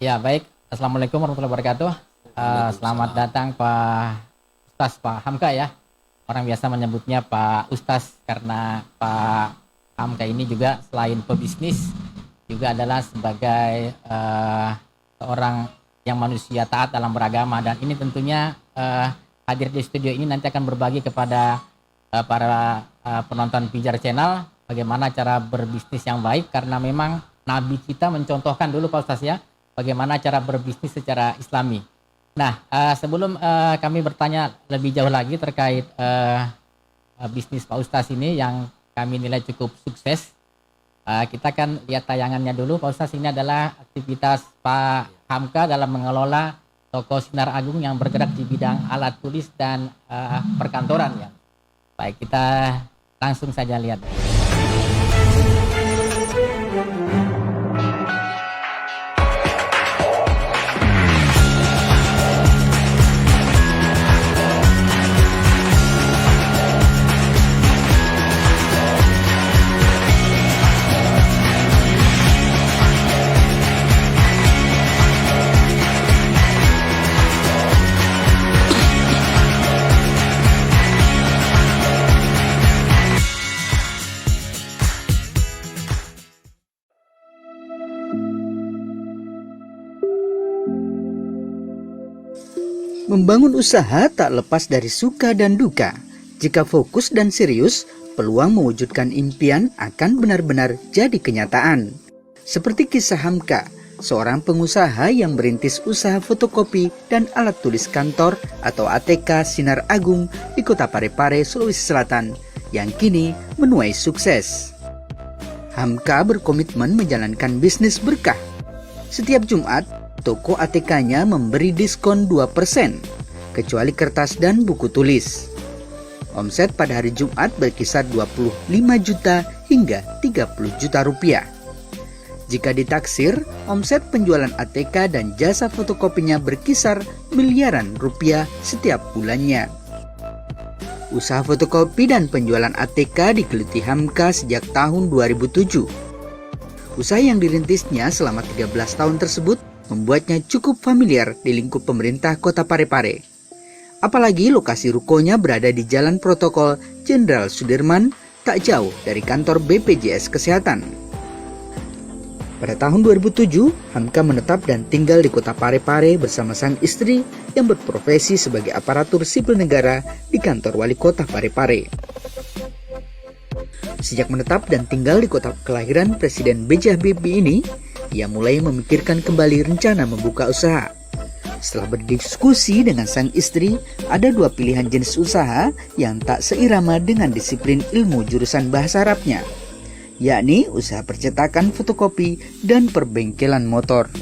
Ya, baik. Assalamualaikum warahmatullahi wabarakatuh. Selamat Waalaikumsalam. datang Pak Ustaz, Pak Hamka ya. Orang biasa menyebutnya Pak Ustaz karena Pak Hamka ini juga selain pebisnis juga adalah sebagai seorang yang manusia taat dalam beragama, dan ini tentunya hadir di studio ini nanti akan berbagi kepada para penonton Pijar Channel bagaimana cara berbisnis yang baik, karena memang Nabi kita mencontohkan dulu Pak Ustaz ya, bagaimana cara berbisnis secara Islami. Nah, sebelum kami bertanya lebih jauh lagi terkait bisnis Pak Ustaz ini yang kami nilai cukup sukses, kita akan lihat tayangannya dulu. Pak Ustaz, ini adalah aktivitas Pak Hamka dalam mengelola toko Sinar Agung yang bergerak di bidang alat tulis dan perkantoran ya. Baik, kita langsung saja lihat. Membangun usaha tak lepas dari suka dan duka. Jika fokus dan serius, peluang mewujudkan impian akan benar-benar jadi kenyataan. Seperti kisah Hamka, seorang pengusaha yang merintis usaha fotokopi dan alat tulis kantor atau ATK Sinar Agung di Kota Parepare, Sulawesi Selatan, yang kini menuai sukses. Hamka berkomitmen menjalankan bisnis berkah. Setiap Jumat, toko ATK-nya memberi diskon 2%, kecuali kertas dan buku tulis. Omset pada hari Jumat berkisar 25 juta hingga 30 juta rupiah. Jika ditaksir, omset penjualan ATK dan jasa fotokopinya berkisar miliaran rupiah setiap bulannya. Usaha fotokopi dan penjualan ATK digeluti Hamka sejak tahun 2007. Usaha yang dirintisnya selama 13 tahun tersebut membuatnya cukup familiar di lingkup pemerintah Kota Parepare. Apalagi lokasi rukonya berada di Jalan Protokol Jenderal Sudirman, tak jauh dari kantor BPJS Kesehatan. Pada tahun 2007, Hamka menetap dan tinggal di Kota Parepare bersama sang istri yang berprofesi sebagai aparatur sipil negara di kantor Wali Kota Parepare. Sejak menetap dan tinggal di kota kelahiran Presiden B.J. Habibie ini, ia mulai memikirkan kembali rencana membuka usaha. Setelah berdiskusi dengan sang istri, ada dua pilihan jenis usaha yang tak seirama dengan disiplin ilmu jurusan bahasa Arabnya, yakni usaha percetakan fotokopi dan perbengkelan motor.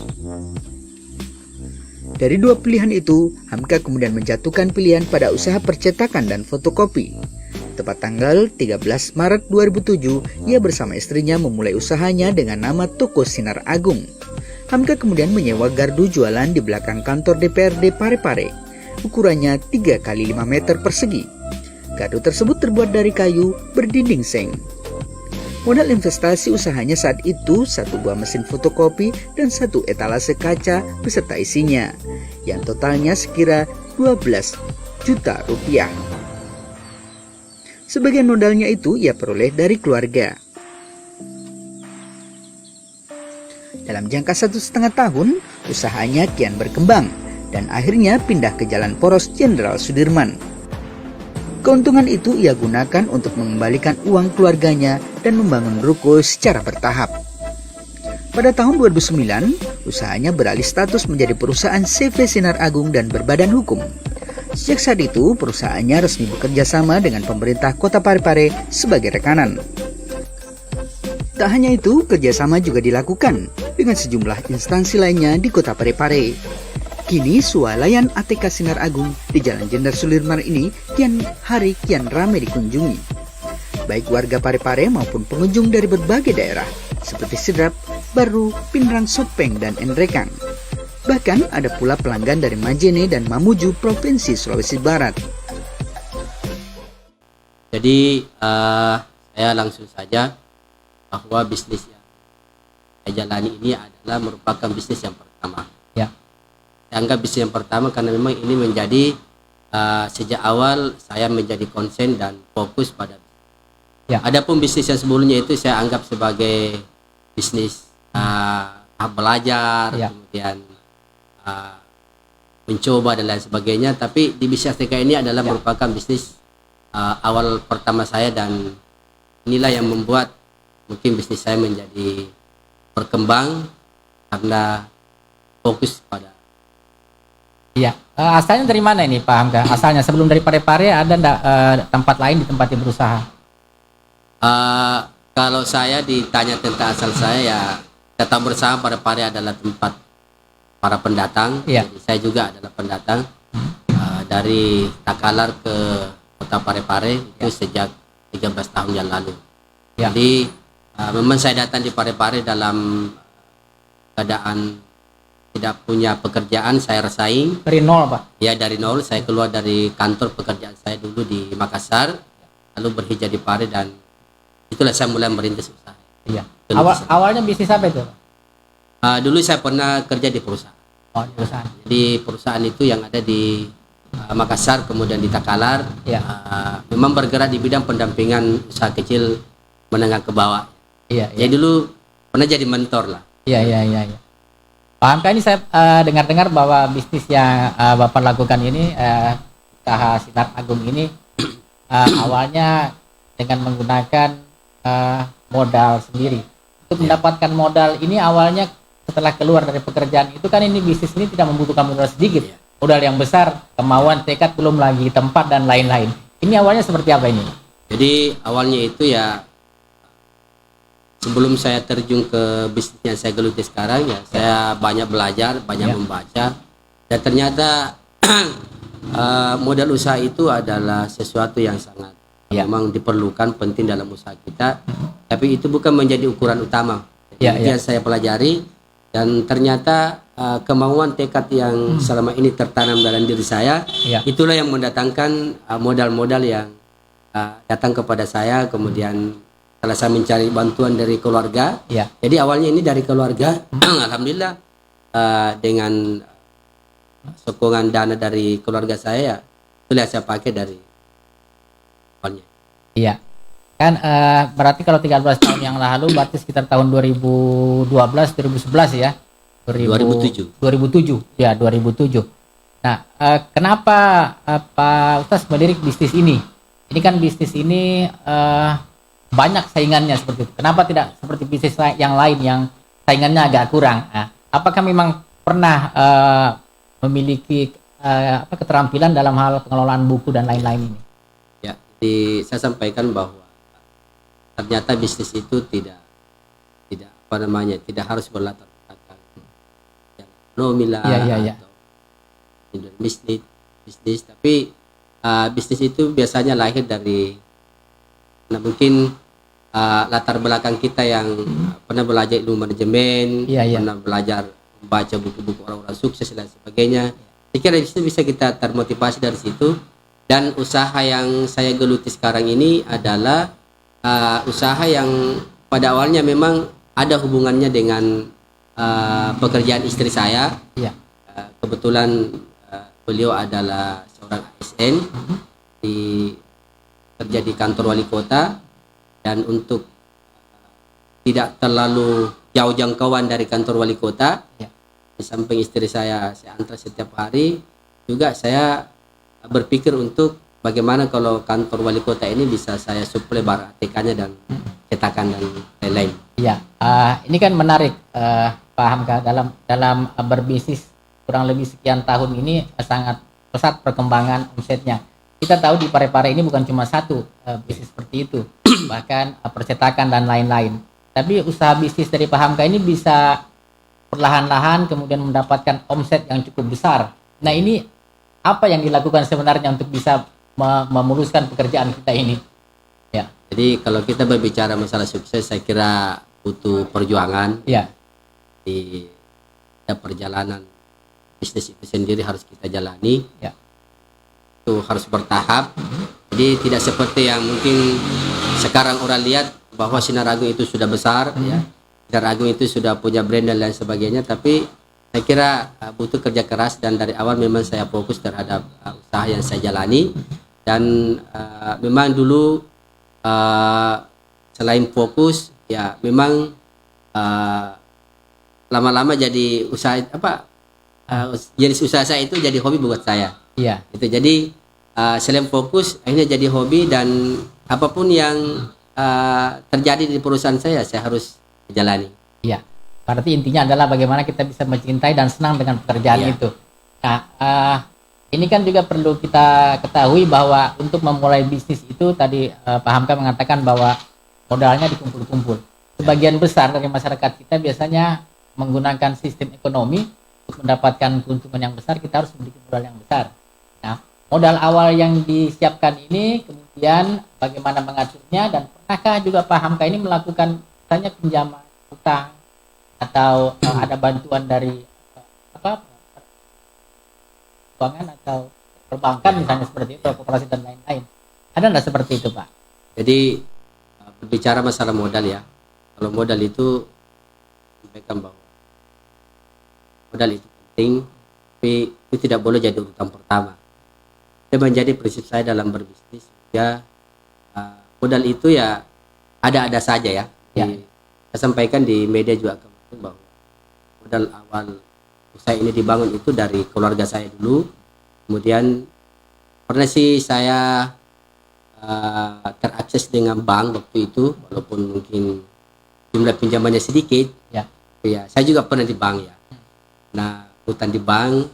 Dari dua pilihan itu, Hamka kemudian menjatuhkan pilihan pada usaha percetakan dan fotokopi. Tepat tanggal 13 Maret 2007, ia bersama istrinya memulai usahanya dengan nama Toko Sinar Agung. Hamka kemudian menyewa gardu jualan di belakang kantor DPRD Parepare. Ukurannya 3 x 5 meter persegi. Gardu tersebut terbuat dari kayu berdinding seng. Modal investasi usahanya saat itu satu buah mesin fotokopi dan satu etalase kaca beserta isinya, yang totalnya sekira 12 juta rupiah. Sebagian modalnya itu ia peroleh dari keluarga. Dalam jangka 1,5 tahun, usahanya kian berkembang dan akhirnya pindah ke Jalan Poros Jenderal Sudirman. Keuntungan itu ia gunakan untuk mengembalikan uang keluarganya dan membangun ruko secara bertahap. Pada tahun 2009, usahanya beralih status menjadi perusahaan CV Sinar Agung dan berbadan hukum. Sejak saat itu, perusahaannya resmi bekerja sama dengan pemerintah Kota Parepare sebagai rekanan. Tak hanya itu, kerjasama juga dilakukan dengan sejumlah instansi lainnya di Kota Parepare. Kini, swalayan ATK Sinar Agung di Jalan Jenderal Sudirman ini kian ramai dikunjungi. Baik warga Parepare maupun pengunjung dari berbagai daerah, seperti Sidrap, Baru, Pinrang Sopeng, dan Enrekang. Bahkan ada pula pelanggan dari Majene dan Mamuju, Provinsi Sulawesi Barat. Jadi saya langsung saja bahwa bisnis yang saya jalani ini adalah merupakan bisnis yang pertama. pertama. Ya. Saya anggap bisnis yang pertama karena memang ini menjadi sejak awal saya menjadi konsen dan fokus pada. Ya. Adapun bisnis yang sebelumnya itu saya anggap sebagai bisnis belajar, Ya. kemudian mencoba dan lain sebagainya. Tapi di bisnis ATK ini adalah merupakan bisnis awal pertama saya, dan inilah yang membuat mungkin bisnis saya menjadi berkembang karena fokus pada. Iya. Asalnya dari mana ini Pak Hamka? Asalnya sebelum dari Parepare ada enggak tempat lain di tempat yang berusaha? Kalau saya ditanya tentang asal saya, ya Datang Bersama Parepare adalah tempat para pendatang. Iya. Jadi saya juga adalah pendatang dari Takalar ke Kota Parepare itu sejak 13 tahun yang lalu. Ya. Jadi memang saya datang di Parepare dalam keadaan tidak punya pekerjaan, saya resign. Dari nol Pak? Ya, dari nol. Saya keluar dari kantor pekerjaan saya dulu di Makassar, lalu berhijrah di Pare, dan itulah saya mulai merintis usaha. Iya. Gelutisan. Awalnya bisnis apa itu? Dulu saya pernah kerja di perusahaan. Oh, di perusahaan. Jadi perusahaan itu yang ada di Makassar, kemudian di Takalar. Iya. Memang bergerak di bidang pendampingan usaha kecil menengah ke bawah. Iya, iya. Jadi dulu pernah jadi mentor lah. Iya. Pak Hamka, ini saya dengar-dengar bahwa bisnis yang Bapak lakukan ini, usaha Sinar Agung ini, awalnya dengan menggunakan modal sendiri. Untuk mendapatkan modal ini awalnya setelah keluar dari pekerjaan itu kan ini bisnis ini tidak membutuhkan modal sedikit. Modal yang besar, kemauan, tekad, belum lagi tempat dan lain-lain. Ini awalnya seperti apa ini? Jadi awalnya itu ya, sebelum saya terjun ke bisnis yang saya geluti sekarang ya, saya banyak belajar, banyak membaca, dan ternyata modal usaha itu adalah sesuatu yang sangat memang diperlukan, penting dalam usaha kita, tapi itu bukan menjadi ukuran utama. Jadi yang saya pelajari, dan ternyata kemauan, tekad yang selama ini tertanam dalam diri saya, itulah yang mendatangkan modal-modal yang datang kepada saya. Kemudian setelah saya mencari bantuan dari keluarga, jadi awalnya ini dari keluarga, alhamdulillah dengan sokongan dana dari keluarga saya, itulah saya pakai dari awalnya. Iya, kan berarti kalau 13 tahun yang lalu, berarti sekitar tahun 2012, 2011 ya? 2007. 2007, ya 2007. Nah, kenapa Pak Ustaz melirik bisnis ini? Ini kan bisnis ini banyak saingannya seperti itu. Kenapa tidak seperti bisnis yang lain yang saingannya agak kurang? Nah, apakah memang pernah memiliki keterampilan dalam hal pengelolaan buku dan lain-lain ini? Ya, jadi saya sampaikan bahwa ternyata bisnis itu tidak harus berlatar belakang yang ekonomi lah atau bisnis, tapi bisnis itu biasanya lahir dari mungkin latar belakang kita yang pernah belajar ilmu manajemen, pernah belajar membaca buku-buku orang-orang sukses dan sebagainya. Saya kira itu bisa kita termotivasi dari situ. Dan usaha yang saya geluti sekarang ini adalah usaha yang pada awalnya memang ada hubungannya dengan pekerjaan istri saya. Kebetulan beliau adalah seorang ASN kerja di kantor wali kota, dan untuk tidak terlalu jauh jangkauan dari kantor wali kota, di samping istri saya antar setiap hari, juga saya berpikir untuk bagaimana kalau kantor wali kota ini bisa saya suplai barang ATK-nya dan cetakan dan lain-lain. Iya, ini kan menarik Pak Hamka, dalam berbisnis kurang lebih sekian tahun ini sangat pesat perkembangan omsetnya. Kita tahu di Parepare ini bukan cuma satu bisnis seperti itu, bahkan percetakan dan lain-lain. Tapi usaha bisnis dari Pak Hamka ini bisa perlahan-lahan kemudian mendapatkan omset yang cukup besar. Nah, ini apa yang dilakukan sebenarnya untuk bisa memuluskan pekerjaan kita ini? Ya. Jadi kalau kita berbicara masalah sukses, saya kira butuh perjuangan. Di perjalanan bisnis itu sendiri harus kita jalani. Itu harus bertahap. Jadi tidak seperti yang mungkin sekarang orang lihat bahwa Sinar Agung itu sudah besar, Sinar Agung itu sudah punya brand dan lain sebagainya, tapi saya kira butuh kerja keras, dan dari awal memang saya fokus terhadap usaha yang saya jalani. Dan memang dulu selain fokus ya memang lama-lama jadi usaha jenis usaha saya itu jadi hobi buat saya. Iya. Itu jadi selain fokus akhirnya jadi hobi, dan apapun yang terjadi di perusahaan saya harus jalani. Iya. Berarti intinya adalah bagaimana kita bisa mencintai dan senang dengan pekerjaan Iya. itu. Nah, ini kan juga perlu kita ketahui bahwa untuk memulai bisnis itu tadi Pak Hamka mengatakan bahwa modalnya dikumpul-kumpul. Sebagian besar dari masyarakat kita biasanya menggunakan sistem ekonomi untuk mendapatkan keuntungan yang besar, kita harus memiliki modal yang besar. Nah, modal awal yang disiapkan ini kemudian bagaimana mengaturnya, dan pernahkah juga Pak Hamka ini melakukan misalnya pinjaman utang atau ada bantuan dari keuangan atau perbankan misalnya seperti itu, koperasi dan lain-lain. Ada nggak seperti itu, Pak? Jadi berbicara masalah modal ya, kalau modal itu sampaikan bahwa modal itu penting, tapi itu tidak boleh jadi urutan pertama. Itu menjadi prinsip saya dalam berbisnis. Ya, modal itu ya ada-ada saja ya. Ya. Saya sampaikan di media juga kemarin bahwa modal awal usaha ini dibangun itu dari keluarga saya dulu. Kemudian pernah sih saya terakses dengan bank waktu itu, walaupun mungkin jumlah pinjamannya sedikit. Ya. Ya, saya juga pernah di bank ya. Nah, utang di bank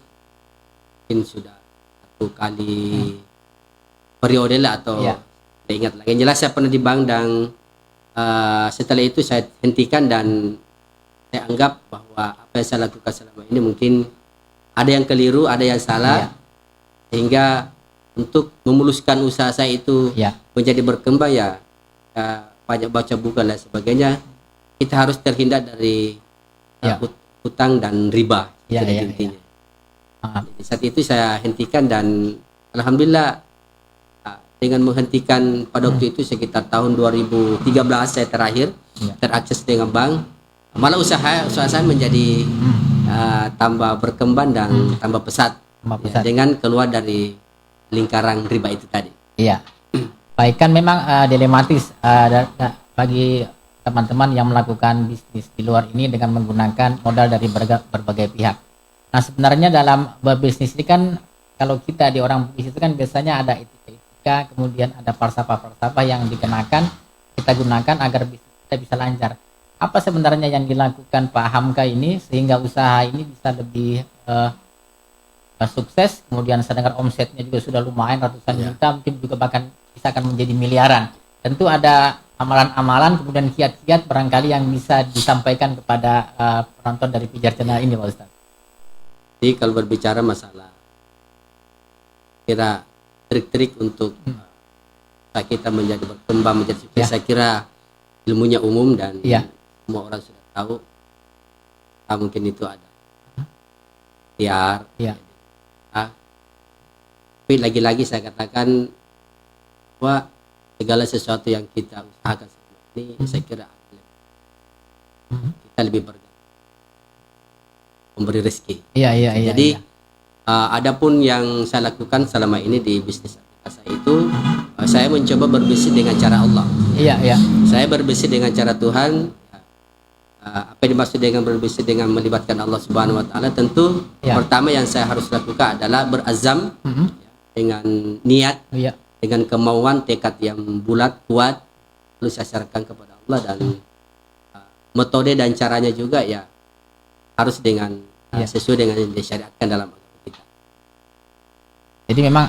mungkin sudah 1 kali periode lah, atau Ya. tidak ingat lagi. Yang jelas saya pernah di bank, dan setelah itu saya hentikan, dan saya anggap bahwa apa yang saya lakukan selama ini mungkin ada yang keliru, ada yang salah, sehingga untuk memuluskan usaha saya itu menjadi berkembang ya, banyak baca buku dan sebagainya. Kita harus terhindar dari hutang dan riba, intinya. Jadi saat itu saya hentikan, dan alhamdulillah dengan menghentikan pada waktu itu sekitar tahun 2013 saya terakhir terakses dengan bank, malah usaha saya menjadi tambah berkembang dan tambah pesat, dengan keluar dari lingkaran riba itu tadi. Iya. Baik, kan memang dilematis bagi teman-teman yang melakukan bisnis di luar ini dengan menggunakan modal dari berbagai pihak. Nah, sebenarnya dalam berbisnis ini kan, kalau kita di orang bisnis itu kan biasanya ada etika, kemudian ada falsafah-falsafah yang dikenakan, kita gunakan agar bisnis kita bisa lancar. Apa sebenarnya yang dilakukan Pak Hamka ini sehingga usaha ini bisa lebih sukses, kemudian saya dengar omsetnya juga sudah lumayan ratusan juta, mungkin juga bahkan bisa akan menjadi miliaran. Tentu ada amalan-amalan, kemudian kiat-kiat barangkali yang bisa disampaikan kepada penonton dari Pijar Channel ini, Pak Ustaz. Jadi kalau berbicara masalah kira trik-trik untuk kita menjadi berkembang, menjadi sukses, saya kira ilmunya umum dan semua orang sudah tahu. Mungkin itu ada tapi lagi-lagi saya katakan bahwa segala sesuatu yang kita usahakan selama ini, saya kira kita lebih bergantung memberi rezeki. Jadi adapun yang saya lakukan selama ini di bisnis saya itu, saya mencoba berbisnis dengan cara Allah. Saya berbisnis dengan cara Tuhan. Apa yang dimaksud dengan berbisnis dengan melibatkan Allah Subhanahu Wa Taala? Tentu pertama yang saya harus lakukan adalah berazam, dengan niat, dengan kemauan, tekad yang bulat, kuat, lalu saya serahkan kepada Allah, dan metode dan caranya juga ya harus dengan sesuai dengan yang disyariatkan dalam agama kita. Jadi memang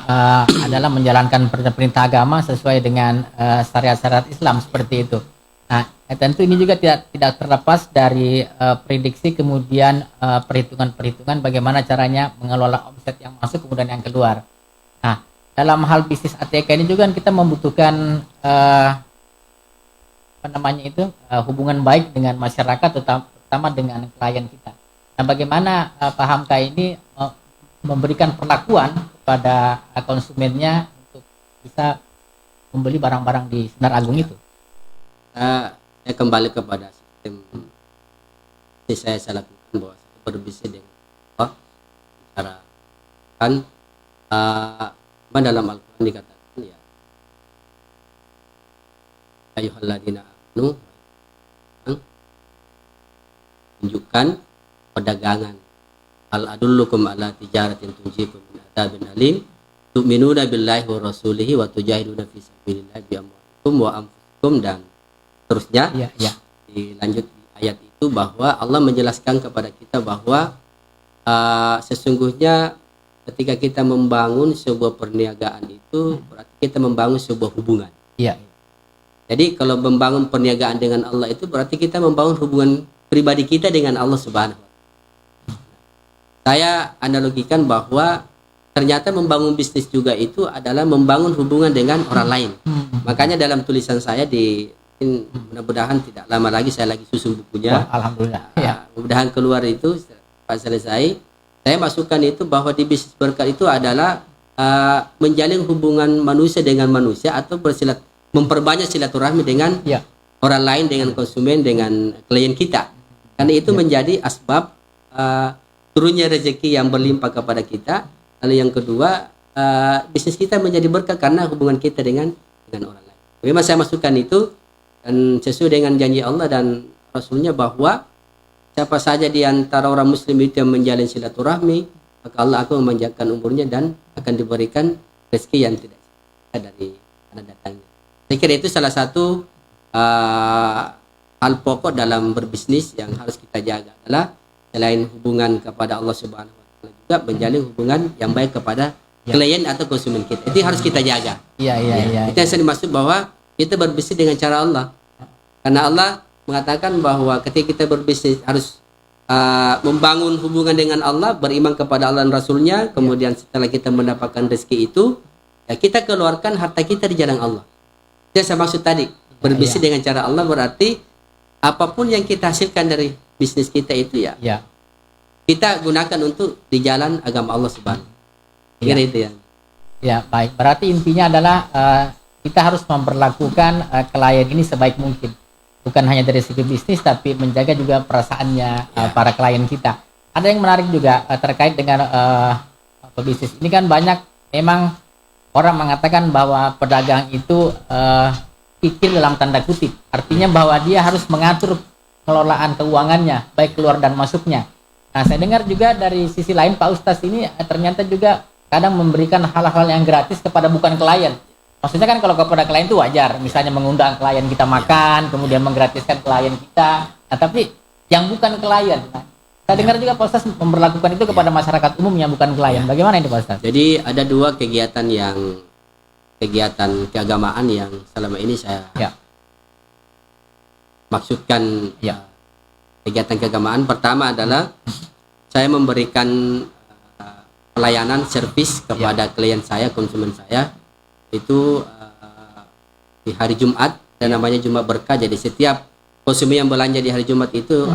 adalah menjalankan perintah agama sesuai dengan syariat-syariat Islam seperti itu. Nah, tentu ini juga tidak terlepas dari prediksi, kemudian perhitungan-perhitungan bagaimana caranya mengelola omset yang masuk kemudian yang keluar. Nah, dalam hal bisnis ATK ini juga kita membutuhkan hubungan baik dengan masyarakat, terutama dengan klien kita. Nah, bagaimana Pak Hamka ini memberikan perlakuan kepada konsumennya untuk bisa membeli barang-barang di Sinar Agung itu? Saya kembali kepada sistem yang saya lakukan, bahwa saya berbisnis dengan secara kan dalam Al-Quran dikatakan ya ayyuhalladzina amanu tunjukkan perdagangan hal adullukum ala tijaratin tunjikum min adzabin alim tu'minuna billahi wa rasulihi wa tujahiduna fi sabilillahi bi amwalikum wa anfusikum dan seterusnya. Dilanjut di ayat itu bahwa Allah menjelaskan kepada kita bahwa sesungguhnya ketika kita membangun sebuah perniagaan itu berarti kita membangun sebuah hubungan. Jadi kalau membangun perniagaan dengan Allah itu berarti kita membangun hubungan pribadi kita dengan Allah Subhanahu wa Ta'ala. Saya analogikan bahwa ternyata membangun bisnis juga itu adalah membangun hubungan dengan orang lain. Makanya dalam tulisan saya mudah-mudahan tidak lama lagi saya lagi susun bukunya. Wah, alhamdulillah. Mudah-mudahan keluar itu pas selesai. Saya masukkan itu bahwa di bisnis berkat itu adalah menjalin hubungan manusia dengan manusia atau memperbanyak silaturahmi dengan orang lain, dengan konsumen, dengan klien kita. Karena itu menjadi asbab turunnya rezeki yang berlimpah kepada kita. Lalu yang kedua, bisnis kita menjadi berkah karena hubungan kita dengan orang lain. Memang saya masukkan itu dan sesuai dengan janji Allah dan Rasulnya bahwa siapa saja di antara orang muslim itu yang menjalin silaturahmi, maka Allah akan memanjangkan umurnya dan akan diberikan rezeki yang tidak dari mana datangnya. Saya kira itu salah satu hal pokok dalam berbisnis yang harus kita jaga adalah selain hubungan kepada Allah Subhanahu wa Ta'ala juga menjalin hubungan yang baik kepada klien atau konsumen kita. Itu harus kita jaga. Itu yang saya dimaksud bahwa kita berbisnis dengan cara Allah. Karena Allah mengatakan bahwa ketika kita berbisnis harus membangun hubungan dengan Allah, beriman kepada Allah dan Rasulnya, kemudian setelah kita mendapatkan rezeki itu, ya kita keluarkan harta kita di jalan Allah. Itu yang saya maksud tadi. Berbisnis dengan cara Allah berarti apapun yang kita hasilkan dari bisnis kita itu kita gunakan untuk di jalan agama Allah Subhanahu. Kira itu ya. Ya, baik. Berarti intinya adalah kita harus memperlakukan klien ini sebaik mungkin. Bukan hanya dari segi bisnis tapi menjaga juga perasaannya para klien kita. Ada yang menarik juga terkait dengan pebisnis. Ini kan banyak memang orang mengatakan bahwa pedagang itu kikir dalam tanda kutip. Artinya bahwa dia harus mengatur pengelolaan keuangannya, baik keluar dan masuknya. Nah, saya dengar juga dari sisi lain Pak Ustadz ini ternyata juga kadang memberikan hal-hal yang gratis kepada bukan klien. Maksudnya kan kalau kepada klien itu wajar, misalnya mengundang klien kita makan, kemudian menggratiskan klien kita. Nah, tapi yang bukan klien. Nah, saya dengar juga Pak Ustadz memperlakukan itu kepada masyarakat umum yang bukan klien. Bagaimana ini Pak Ustadz? Jadi ada dua kegiatan keagamaan yang selama ini saya maksudkan. Kegiatan keagamaan pertama adalah saya memberikan pelayanan servis kepada klien saya, konsumen saya itu di hari Jumat dan namanya Jumat Berkah. Jadi setiap konsumen yang belanja di hari Jumat itu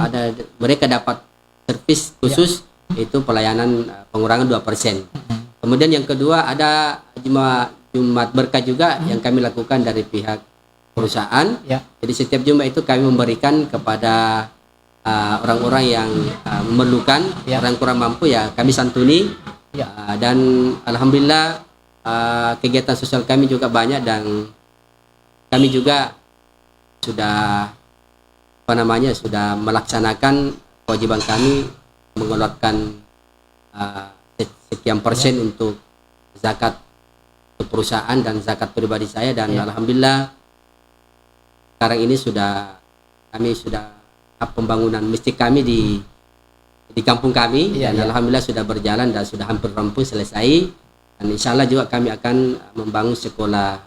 mereka dapat servis khusus itu pelayanan pengurangan 2%. Kemudian yang kedua ada Jumat Berkah juga yang kami lakukan dari pihak perusahaan. Jadi setiap Jumat itu kami memberikan kepada orang-orang yang memerlukan, orang kurang mampu kami santuni. Dan alhamdulillah kegiatan sosial kami juga banyak dan kami juga sudah sudah melaksanakan kewajiban kami mengeluarkan sekian persen untuk zakat perusahaan dan zakat pribadi saya dan alhamdulillah sekarang ini kami sudah pembangunan masjid kami di kampung kami dan alhamdulillah sudah berjalan dan sudah hampir rampung selesai dan insyaallah juga kami akan membangun sekolah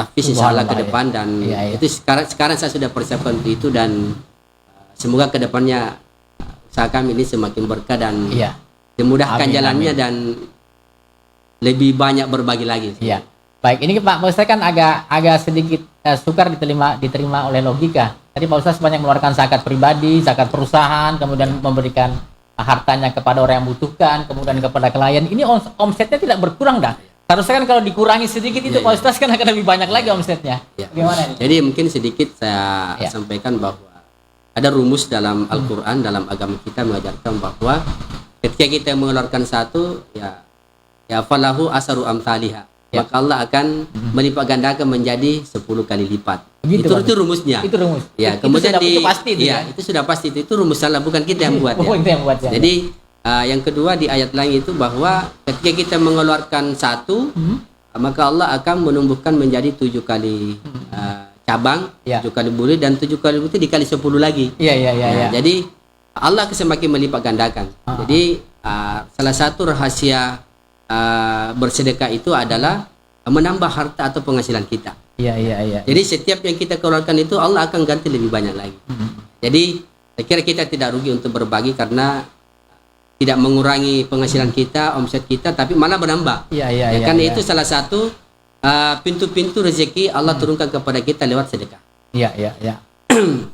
tahfiz insyaallah ke depan dan itu sekarang saya sudah persiapkan untuk itu dan semoga ke depannya usaha kami ini semakin berkah dan dimudahkan jalannya dan lebih banyak berbagi lagi. Baik, ini Pak Ustadz kan agak sedikit sukar diterima oleh logika. Tadi Pak Ustadz banyak mengeluarkan zakat pribadi, zakat perusahaan, kemudian memberikan hartanya kepada orang yang membutuhkan, kemudian kepada klien. Ini omsetnya tidak berkurang dah. Harusnya kan kalau dikurangi sedikit itu Pak Ustadz kan akan lebih banyak lagi omsetnya. Bagaimana ini? Jadi mungkin sedikit saya sampaikan bahwa ada rumus dalam Al-Quran, dalam agama kita mengajarkan bahwa ketika kita mengeluarkan satu, ya falahu asaru amsalihah. Ya. Maka Allah akan melipat gandakan menjadi 10 kali lipat. Begitu, Itu rumusnya. Itu rumus. Ya, Itu kemudian sudah- itu pasti itu ya. itu sudah pasti itu rumus Allah, bukan kita yang buat. Oh, itu yang buat ya. Jadi yang kedua di ayat lain itu bahwa ketika kita mengeluarkan satu, maka Allah akan menumbuhkan menjadi 7 kali cabang, Ya. 7 kali bulir, dan 7 kali itu dikali 10 lagi. Iya, iya, iya, Nah, iya. Jadi Allah semakin melipat gandakan. Jadi salah satu rahasia bersedekah itu adalah menambah harta atau penghasilan kita. Iya, iya, iya. Jadi setiap yang kita keluarkan itu Allah akan ganti lebih banyak lagi. Jadi saya kira kita tidak rugi untuk berbagi karena tidak mengurangi penghasilan kita, omset kita, tapi malah menambah. Iya, iya, iya. Karena iya. itu salah satu pintu-pintu rezeki Allah turunkan kepada kita lewat sedekah. Iya, iya, iya.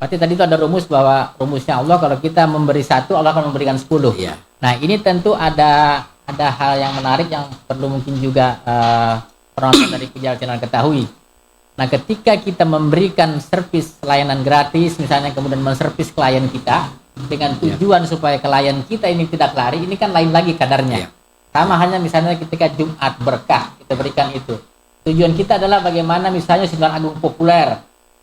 Berarti tadi itu ada rumus bahwa rumusnya Allah kalau kita memberi satu, Allah akan memberikan 10. Iya. Nah, ini tentu ada hal yang menarik yang perlu mungkin juga penonton dari Pijal Channel ketahui. Nah, ketika kita memberikan servis layanan gratis, misalnya kemudian menservis klien kita dengan tujuan supaya klien kita ini tidak lari, ini kan lain lagi kadarnya. Iya. Sama hanya misalnya ketika Jumat berkah kita berikan itu. Tujuan kita adalah bagaimana misalnya Sinar Agung populer,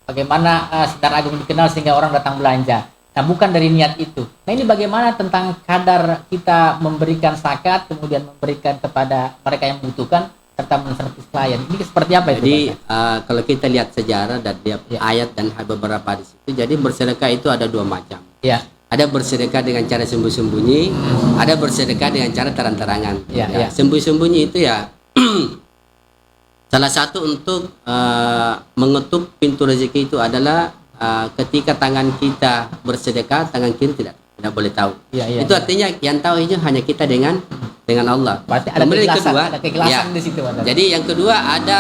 bagaimana Sinar Agung dikenal sehingga orang datang belanja. Nah, bukan dari niat itu. Nah, ini bagaimana tentang kadar kita memberikan zakat, kemudian memberikan kepada mereka yang membutuhkan, serta menservis klien. Ini seperti apa itu? Jadi Pak? kalau kita lihat sejarah dan lihat Ya. ayat dan beberapa di situ, jadi bersedekah itu ada 2 macam. Ya, Ada bersedekah dengan cara sembunyi-sembunyi, ada bersedekah dengan cara terang-terangan. Ya, ya. Sembunyi-sembunyi itu ya salah satu untuk mengetuk pintu rezeki itu adalah ketika tangan kita bersedekah, tangan kiri tidak boleh tahu. Ya, ya, Itu ya. artinya yang tahu itu hanya kita dengan Allah. Berarti ada Kemudian yang keikhlasan, kedua, ada keikhlasan ya. di situ. Ada. Jadi yang kedua ada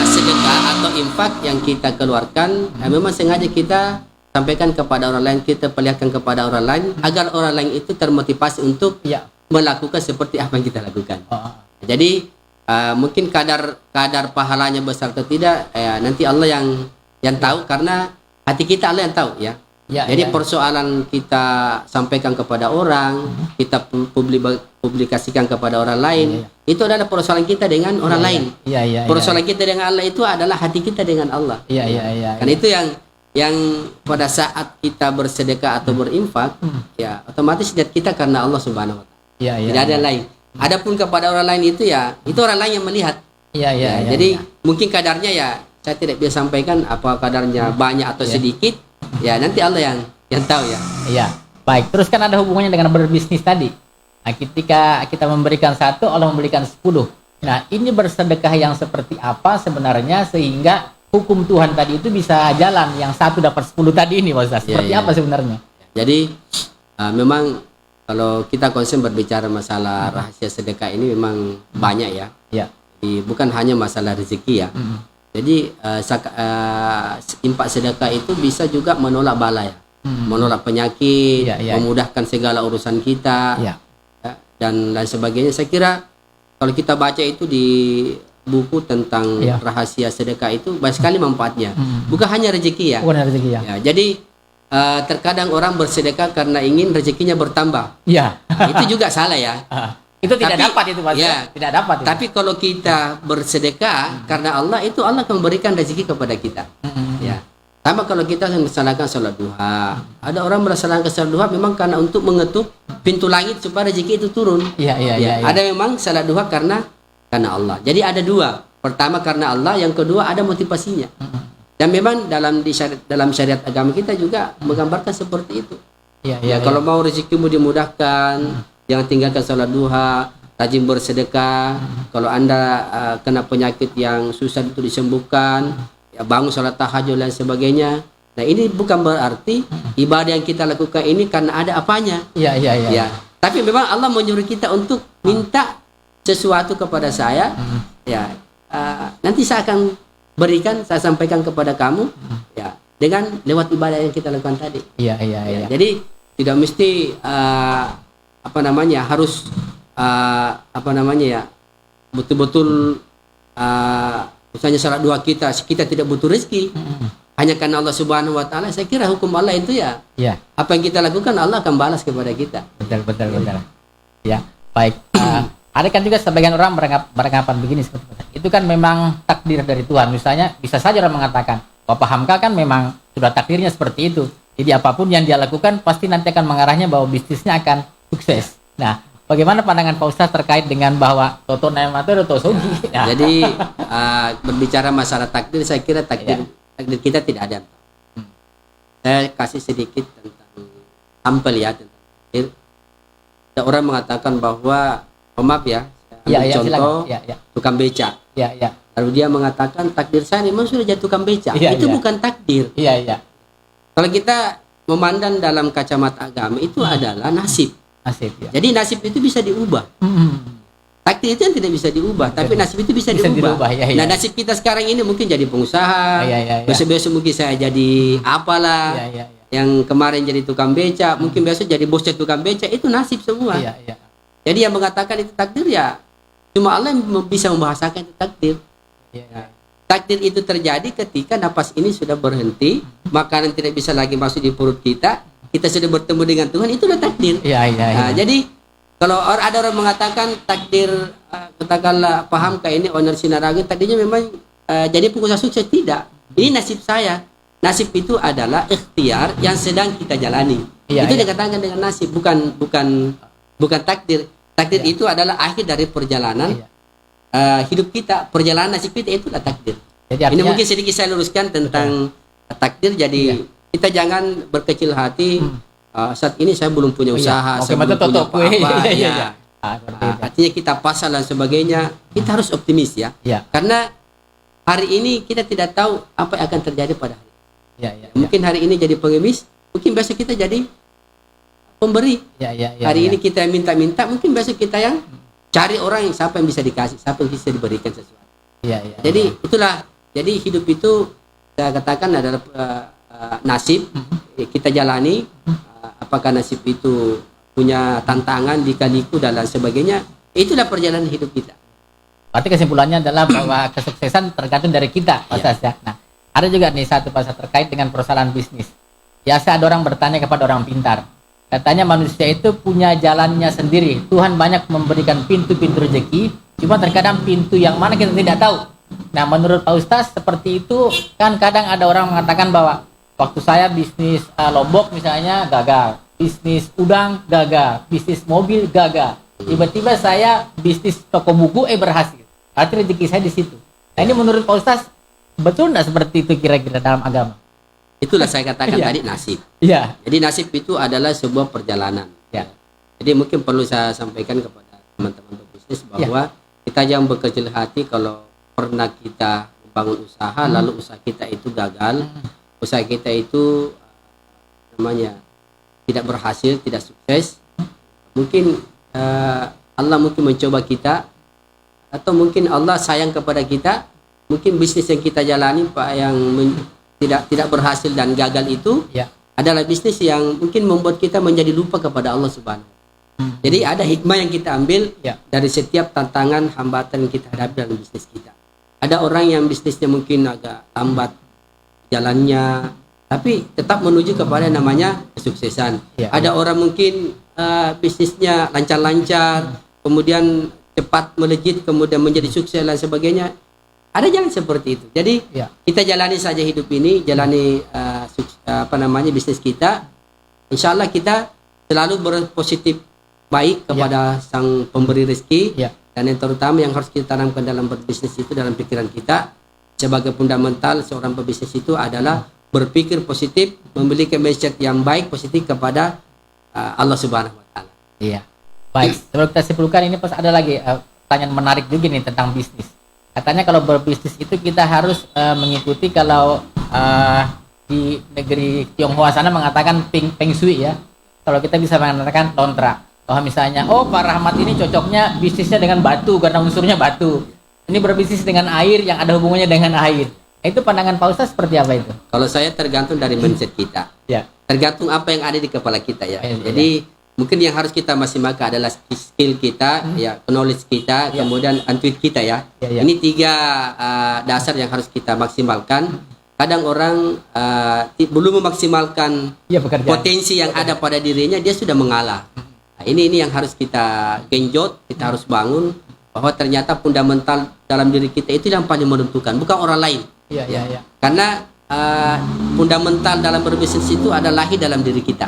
sedekah atau infak yang kita keluarkan, memang sengaja kita sampaikan kepada orang lain, kita perlihatkan kepada orang lain agar orang lain itu termotivasi untuk Ya. melakukan seperti apa yang kita lakukan. Oh, Jadi mungkin kadar pahalanya besar atau tidak, nanti Allah yang tahu, karena hati kita Allah yang tahu ya. Ya, Jadi ya. persoalan kita sampaikan kepada orang, kita publikasikan kepada orang lain, itu adalah persoalan kita dengan orang lain. Iya, iya. Persoalan kita dengan Allah itu adalah hati kita dengan Allah. Iya, iya, iya. Kan itu yang pada saat kita bersedekah atau berinfak, ya otomatis niat kita karena Allah Subhanahu wa taala. Iya, iya. Tidak ada lain. Adapun kepada orang lain itu ya, itu orang lain yang melihat. Iya, iya, Ya, iya. jadi iya. mungkin kadarnya ya saya tidak bisa sampaikan apa kadarnya banyak atau sedikit. Ya nanti Allah yang tahu ya. Iya. Baik, terus kan ada hubungannya dengan berbisnis tadi. Nah, ketika kita memberikan satu, Allah memberikan 10. Nah, ini bersedekah yang seperti apa sebenarnya sehingga hukum Tuhan tadi itu bisa jalan, yang satu dapat 10 tadi ini, Pak Ustaz. Seperti apa sebenarnya? Jadi memang kalau kita concern berbicara masalah rahasia sedekah ini memang banyak ya. Ya. Jadi, bukan hanya masalah rezeki ya. Jadi infak sedekah itu bisa juga menolak bala ya. Menolak penyakit, Ya, ya, memudahkan segala urusan kita. Ya. Ya, dan lain sebagainya. Saya kira kalau kita baca itu di buku tentang Ya. rahasia sedekah itu banyak sekali manfaatnya. Bukan hanya rezeki ya. Bukan rezeki ya. Ya, jadi terkadang orang bersedekah karena ingin rezekinya bertambah. Iya. Itu juga salah ya. Itu tidak Tapi- dapat itu, Pak Ustaz. ya. Tidak dapat itu. Tapi kalau kita bersedekah karena Allah, itu Allah akan memberikan rezeki kepada kita. Ya. Sama kalau kita melaksanakan sholat duha. Ada orang melaksanakan sholat duha memang karena untuk mengetuk pintu langit supaya rezeki itu turun. Iya, iya, Ya, iya. ada memang sholat duha karena Allah. Jadi ada dua. Pertama karena Allah, yang kedua ada motivasinya. Dan memang dalam syariat agama kita juga menggambarkan seperti itu. Iya, Ya, kalau mau rezekimu dimudahkan, jangan tinggalkan sholat duha, rajin bersedekah. Kalau Anda kena penyakit yang susah itu disembuhkan, ya bangun sholat tahajud dan sebagainya. Nah, ini bukan berarti ibadah yang kita lakukan ini karena ada apanya. Iya, iya, iya. Ya, tapi memang Allah menyuruh kita untuk minta sesuatu kepada saya. Ya, nanti saya akan berikan, saya sampaikan kepada kamu. Ya, dengan lewat ibadah yang kita lakukan tadi. Iya, iya, Ya, iya. jadi tidak mesti harus betul-betul misalnya salat dua kita tidak butuh rezeki hanya karena Allah Subhanahu wa taala. Saya kira hukum Allah itu ya Iya. apa yang kita lakukan Allah akan balas kepada kita. Betul, betul, betul. Ya, baik. Ada kan juga sebagian orang beranggapan begini seperti itu. Itu kan memang takdir dari Tuhan. Misalnya bisa saja orang mengatakan, Bapak Hamka kan memang sudah takdirnya seperti itu. Jadi apapun yang dia lakukan pasti nanti akan mengarahnya bahwa bisnisnya akan sukses. Nah, bagaimana pandangan Pak Ustaz terkait dengan bahwa Toto Nemato Toto Sogi? Ya, jadi berbicara masalah takdir, saya kira takdir kita tidak ada. Saya kasih sedikit tentang sampel ya tentang takdir. Ada orang mengatakan bahwa, maaf ya, saya ambil contoh tukang beca. Lalu dia mengatakan takdir saya memang sudah jadi tukang beca. Itu bukan takdir. Kalau kita memandang dalam kacamata agama itu adalah nasib. Jadi nasib itu bisa diubah. Takdir itu yang tidak bisa diubah, tapi nasib itu bisa diubah. Nah, nasib kita sekarang ini mungkin jadi pengusaha. Besok-besok mungkin saya jadi apalah. Yang kemarin jadi tukang beca, mungkin besok jadi bosnya tukang beca, itu nasib semua. Jadi yang mengatakan itu takdir ya cuma Allah yang bisa membahasakan itu takdir. Takdir itu terjadi ketika napas ini sudah berhenti, makanan tidak bisa lagi masuk di perut kita sudah bertemu dengan Tuhan, itulah takdir. Jadi kalau ada orang mengatakan takdir, katakanlah paham kayak ini owner Sinaragi, takdirnya memang jadi pengusaha sukses, tidak. Ini nasib saya. Nasib itu adalah ikhtiar yang sedang kita jalani. Itu dikatakan dengan nasib, bukan takdir. Takdir itu adalah akhir dari perjalanan hidup kita, perjalanan nasib kita, itulah takdir. Jadi artinya, ini mungkin sedikit saya luruskan tentang takdir. Jadi kita jangan berkecil hati. Saat ini saya belum punya usaha, saya belum punya apa-apa. Artinya kita pasal dan sebagainya, kita harus optimis ya. Karena hari ini kita tidak tahu apa yang akan terjadi pada hari. Mungkin hari ini jadi pengemis, mungkin besok kita jadi pemberi. Hari ini kita minta-minta, mungkin besok kita yang cari orang yang siapa yang bisa dikasih, siapa yang bisa diberikan sesuatu. Jadi itulah, jadi hidup itu saya katakan adalah nasib. Kita jalani. Apakah nasib itu punya tantangan, lika-liku dan lain sebagainya, itulah perjalanan hidup kita. Berarti kesimpulannya adalah bahwa kesuksesan tergantung dari kita, Pak Ustaz ya. Nah, ada juga nih satu pasal terkait dengan persoalan bisnis. Biasa ada orang bertanya kepada orang pintar. Katanya manusia itu punya jalannya sendiri. Tuhan banyak memberikan pintu-pintu rezeki, cuma terkadang pintu yang mana kita tidak tahu. Nah, menurut Pak Ustaz seperti itu kan kadang ada orang mengatakan bahwa waktu saya bisnis lombok misalnya gagal, bisnis udang gagal, bisnis mobil gagal. Tiba-tiba saya bisnis toko buku berhasil. Artinya rezeki saya di situ. Nah, ini menurut Pak Ustaz betul nggak seperti itu kira-kira dalam agama? Itulah saya katakan tadi nasib. Jadi nasib itu adalah sebuah perjalanan. Jadi mungkin perlu saya sampaikan kepada teman-teman bisnis bahwa kita jangan berkecil hati kalau pernah kita membangun usaha lalu usaha kita itu gagal, usaha kita itu namanya tidak berhasil, tidak sukses. Mungkin Allah mungkin mencoba kita, atau mungkin Allah sayang kepada kita. Mungkin bisnis yang kita jalani Pak yang tidak berhasil dan gagal itu adalah bisnis yang mungkin membuat kita menjadi lupa kepada Allah Subhanahu. Jadi ada hikmah yang kita ambil dari setiap tantangan, hambatan yang kita hadapi dalam bisnis kita. Ada orang yang bisnisnya mungkin agak lambat jalannya, tapi tetap menuju kepada namanya kesuksesan. Ada orang mungkin bisnisnya lancar-lancar, kemudian cepat melejit, kemudian menjadi sukses dan sebagainya. Ada jalan seperti itu. Jadi kita jalani saja hidup ini, jalani bisnis kita. Insya Allah kita selalu berpositif baik kepada sang pemberi rezeki. Dan yang terutama yang harus kita tanamkan dalam berbisnis itu dalam pikiran kita sebagai fundamental seorang pebisnis itu adalah berpikir positif, memiliki mindset yang baik positif kepada Allah Subhanahu Wa Taala. Baik. Sebelum kita simpulkan ini pas ada lagi pertanyaan menarik juga nih tentang bisnis. Katanya kalau berbisnis itu kita harus mengikuti kalau di negeri Tionghoa sana mengatakan Feng Shui ya. Kalau kita bisa mengatakan Tantra. Bahwa misalnya, Pak Rahmat ini cocoknya bisnisnya dengan batu karena unsurnya batu. Ini berbisnis dengan air yang ada hubungannya dengan air. Itu pandangan Pak Ustaz seperti apa itu? Kalau saya tergantung dari mindset kita. Tergantung apa yang ada di kepala kita ya. Jadi mungkin yang harus kita maksimalkan adalah skill kita, knowledge kita, kemudian intuit kita ya. Ini 3 dasar yang harus kita maksimalkan. Kadang orang belum memaksimalkan potensi yang ada pada dirinya, dia sudah mengalah. Nah, ini yang harus kita genjot, kita harus bangun bahwa ternyata fundamental dalam diri kita itu yang paling menentukan, bukan orang lain. Iya, iya, iya. Karena fundamental dalam berbisnis itu ada lahir dalam diri kita.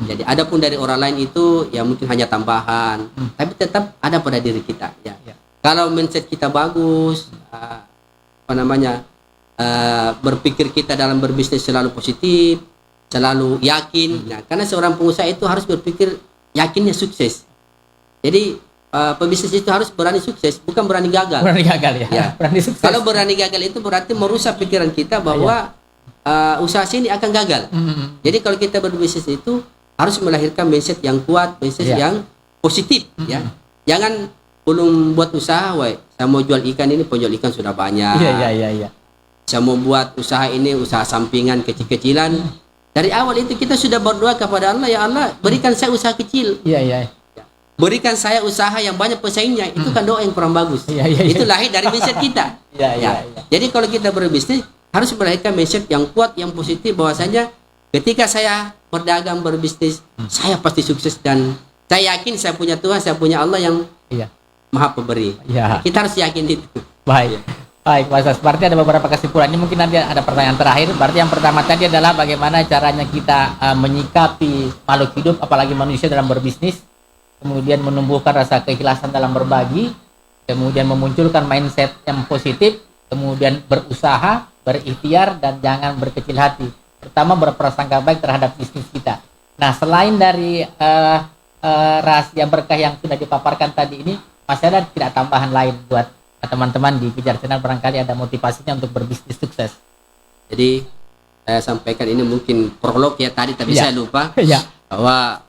Jadi adapun dari orang lain itu ya mungkin hanya tambahan, tapi tetap ada pada diri kita. Ya. Kalau mindset kita bagus, berpikir kita dalam berbisnis selalu positif, selalu yakin. Nah, karena seorang pengusaha itu harus berpikir yakinnya sukses. Jadi pebisnis itu harus berani sukses, bukan berani gagal. Berani gagal ya. Ya. Berani sukses. Kalau berani gagal itu berarti merusak pikiran kita bahwa usaha sini akan gagal. Jadi kalau kita berbisnis itu harus melahirkan mindset yang kuat, mindset yang positif. Ya, jangan belum buat usaha, saya mau jual ikan ini, penjual ikan sudah banyak. Iya. Saya mau buat usaha ini, usaha sampingan kecil-kecilan. Dari awal itu kita sudah berdoa kepada Allah, ya Allah berikan saya usaha kecil. Iya. Berikan saya usaha yang banyak pesaingnya. Itu kan doa yang kurang bagus. Iya. Itu lahir dari mindset kita. Iya. Jadi kalau kita berbisnis harus melahirkan mindset yang kuat, yang positif, bahwasanya ketika saya berdagang berbisnis, saya pasti sukses dan saya yakin saya punya Tuhan, saya punya Allah yang Maha Pemberi. Iya. Kita harus yakin itu. Baik, Pak Ustaz. Berarti ada beberapa kesimpulannya. Mungkin nanti ada pertanyaan terakhir. Berarti yang pertama tadi adalah bagaimana caranya kita menyikapi makhluk hidup, apalagi manusia dalam berbisnis. Kemudian menumbuhkan rasa keikhlasan dalam berbagi. Kemudian memunculkan mindset yang positif. Kemudian berusaha, berikhtiar, dan jangan berkecil hati. Pertama, berprasangka baik terhadap bisnis kita. Nah, selain dari rahasia berkah yang sudah dipaparkan tadi ini, masih ada tidak tambahan lain buat teman-teman di Pijar Channel, barangkali ada motivasinya untuk berbisnis sukses? Jadi saya sampaikan ini mungkin prolog ya tadi, tapi saya lupa bahwa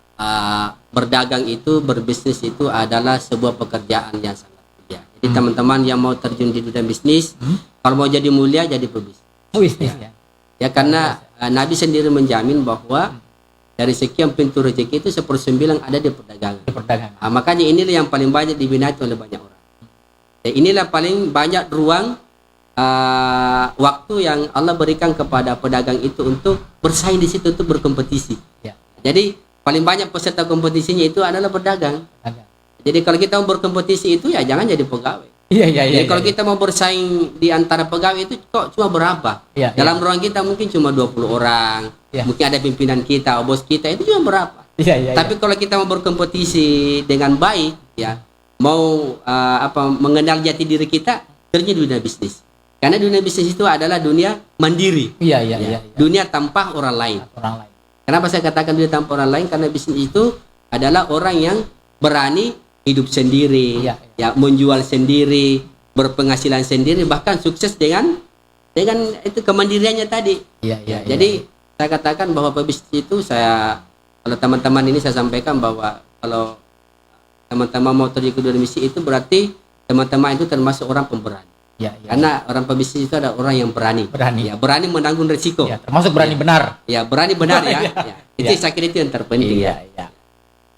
berdagang itu, berbisnis itu adalah sebuah pekerjaan yang sangat mulia. Jadi teman-teman yang mau terjun di dunia bisnis, kalau mau jadi mulia, jadi pebisnis. Bisnis Ya karena Nabi sendiri menjamin bahwa dari sekian pintu rezeki itu 1/9 ada di perdagangan. Makanya inilah yang paling banyak diminati oleh banyak orang. Dan inilah paling banyak ruang waktu yang Allah berikan kepada pedagang itu untuk bersaing di situ, untuk berkompetisi. Jadi paling banyak peserta kompetisinya itu adalah pedagang. Jadi kalau kita mau berkompetisi itu ya jangan jadi pegawai. Jadi kalau kita mau bersaing di antara pegawai itu kok cuma berapa? Dalam ruang kita mungkin cuma 20 orang. Mungkin ada pimpinan kita, bos kita, itu cuma berapa? Tapi kalau kita mau berkompetisi dengan baik, ya, mau mengenal jati diri kita, terjun di dunia bisnis. Karena dunia bisnis itu adalah dunia mandiri. Dunia tanpa orang lain. Kenapa saya katakan dunia tanpa orang lain? Karena bisnis itu adalah orang yang berani hidup sendiri, menjual sendiri, berpenghasilan sendiri, bahkan sukses dengan itu kemandiriannya tadi. Jadi saya katakan bahwa pebisnis itu, kalau teman-teman ini saya sampaikan bahwa kalau teman-teman mau terjun ke dunia bisnis itu berarti teman-teman itu termasuk orang pemberani. Karena orang pebisnis itu ada orang yang berani menanggung resiko. Termasuk berani benar. Berani benar ya. Itu saya kira itu yang terpenting.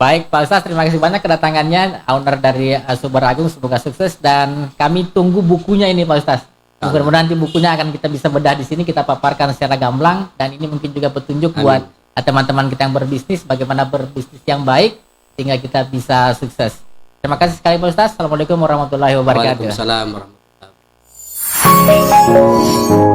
Baik Pak Ustaz, terima kasih banyak kedatangannya, owner dari Sumber Agung. Semoga sukses dan kami tunggu bukunya ini Pak Ustaz. Mudah-mudahan nanti bukunya akan kita bisa bedah di sini, kita paparkan secara gamblang, dan ini mungkin juga petunjuk buat teman-teman kita yang berbisnis, bagaimana berbisnis yang baik sehingga kita bisa sukses. Terima kasih sekali Pak Ustaz. Assalamualaikum warahmatullahi wabarakatuh. Waalaikumsalam warahmatullahi wabarakatuh.